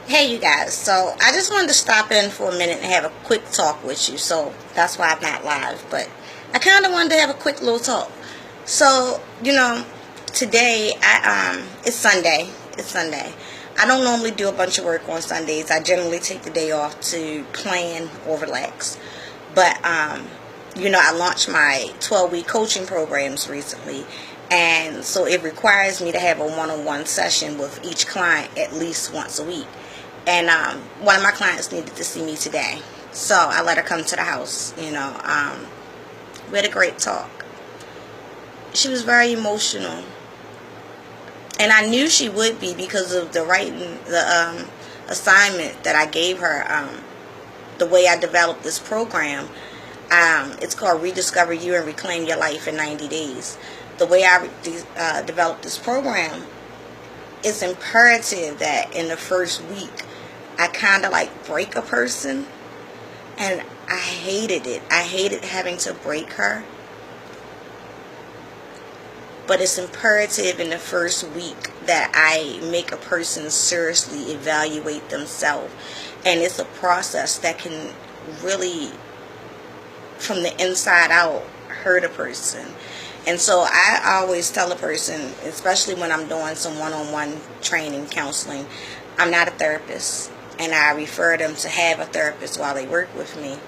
Hey, you guys. So I just wanted to stop in for a minute and have a quick talk with you. So that's why I'm not live. But I kind of wanted to have a quick little talk. So today it's Sunday. It's Sunday. I don't normally do a bunch of work on Sundays. I generally take the day off to plan or relax. But I launched my 12-week coaching programs recently, and so it requires me to have a one-on-one session with each client at least once a week. And one of my clients needed to see me today, so I let her come to the house. We had a great talk. She was very emotional, and I knew she would be because of the assignment that I gave her. The way I developed this program, it's called Rediscover You and Reclaim Your Life in 90 Days. The way I developed this program, it's imperative that in the first week I kind of like break a person, and I hated it. I hated having to break her. But it's imperative in the first week that I make a person seriously evaluate themselves. And it's a process that can really, from the inside out, hurt a person. And so I always tell a person, especially when I'm doing some one-on-one training, counseling, I'm not a therapist. And I refer them to have a therapist while they work with me.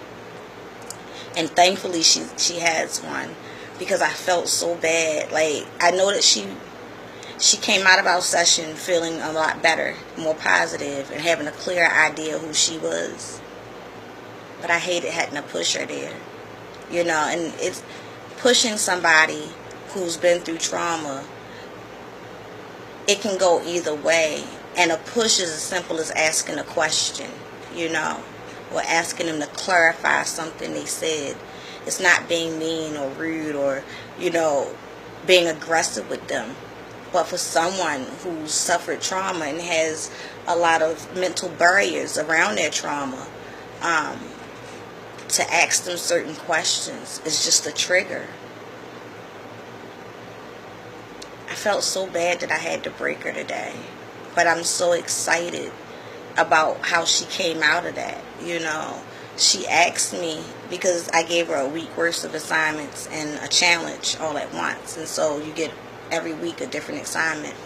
And thankfully she has one, because I felt so bad. Like, I know that she came out of our session feeling a lot better, more positive, and having a clearer idea who she was. But I hated having to push her there. And it's pushing somebody who's been through trauma. It can go either way. And a push is as simple as asking a question, or asking them to clarify something they said. It's not being mean or rude or, being aggressive with them. But for someone who's suffered trauma and has a lot of mental barriers around their trauma, to ask them certain questions is just a trigger. I felt so bad that I had to break her today. But I'm so excited about how she came out of that. She asked me, because I gave her a week worth of assignments and a challenge all at once. And so you get every week a different assignment.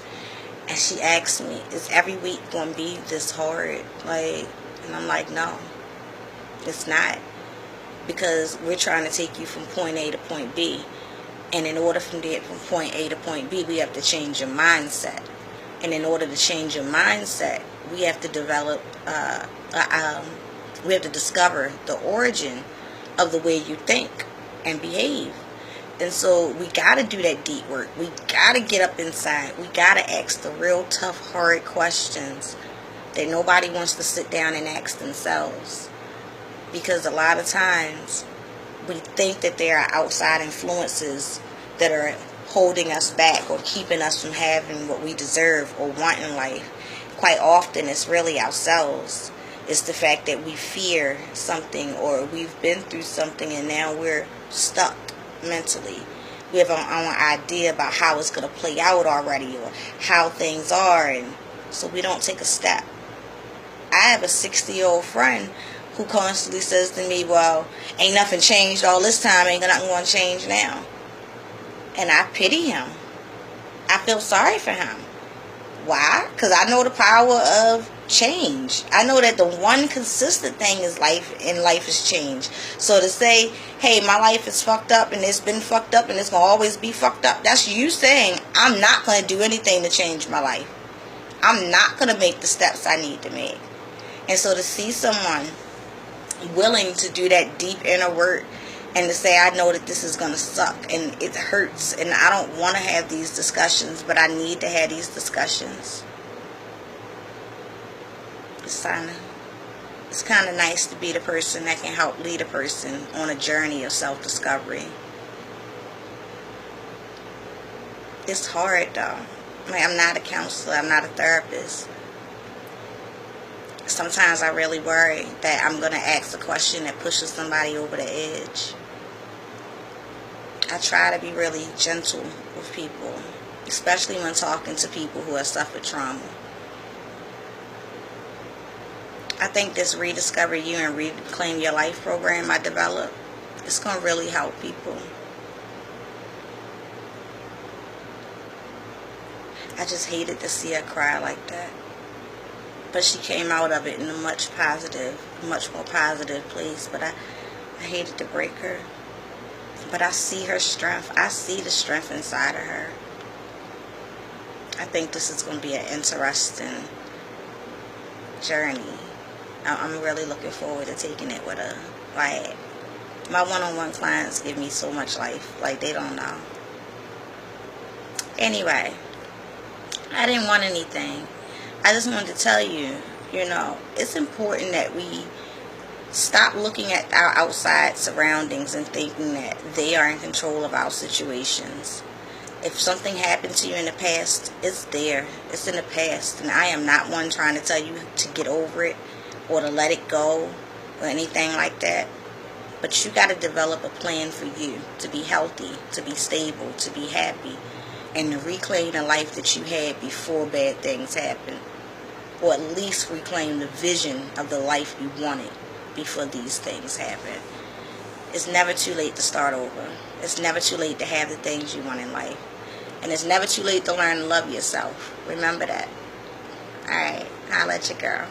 And she asked me, is every week going to be this hard? And I'm like, no, it's not. Because we're trying to take you from point A to point B. And in order to get from point A to point B, we have to change your mindset. And in order to change your mindset, we have to develop, we have to discover the origin of the way you think and behave. And so we got to do that deep work. We got to get up inside. We got to ask the real tough, hard questions that nobody wants to sit down and ask themselves. Because a lot of times we think that there are outside influences that are holding us back or keeping us from having what we deserve or want in life. Quite often it's really ourselves. It's the fact that we fear something, or we've been through something and now we're stuck mentally. We have our own idea about how it's going to play out already, or how things are, and so we don't take a step. I have a 60-year-old friend who constantly says to me, well, ain't nothing changed all this time, ain't nothing going to change now. And I pity him. I feel sorry for him. Why? Because I know the power of change. I know that the one consistent thing is life is change. So to say, hey, my life is fucked up and it's been fucked up and it's going to always be fucked up, that's you saying, I'm not going to do anything to change my life. I'm not going to make the steps I need to make. And so to see someone willing to do that deep inner work, and to say, I know that this is going to suck and it hurts and I don't want to have these discussions, but I need to have these discussions. It's kind of nice to be the person that can help lead a person on a journey of self-discovery. It's hard though. I'm not a counselor. I'm not a therapist. Sometimes I really worry that I'm going to ask a question that pushes somebody over the edge. I try to be really gentle with people, especially when talking to people who have suffered trauma. I think this Rediscover You and Reclaim Your Life program I developed, it's going to really help people. I just hated to see her cry like that. But she came out of it in a much more positive place. But I hated to break her. But I see her strength. I see the strength inside of her. I think this is going to be an interesting journey. I'm really looking forward to taking it with her. Like, my one-on-one clients give me so much life. Like, they don't know. Anyway, I didn't want anything. I just wanted to tell you, it's important that we stop looking at our outside surroundings and thinking that they are in control of our situations. If something happened to you in the past, it's there. It's in the past. And I am not one trying to tell you to get over it or to let it go or anything like that. But you got to develop a plan for you to be healthy, to be stable, to be happy, and to reclaim the life that you had before bad things happened. Or at least reclaim the vision of the life you wanted before these things happened. It's never too late to start over. It's never too late to have the things you want in life. And it's never too late to learn to love yourself. Remember that. Alright, holla at your girl.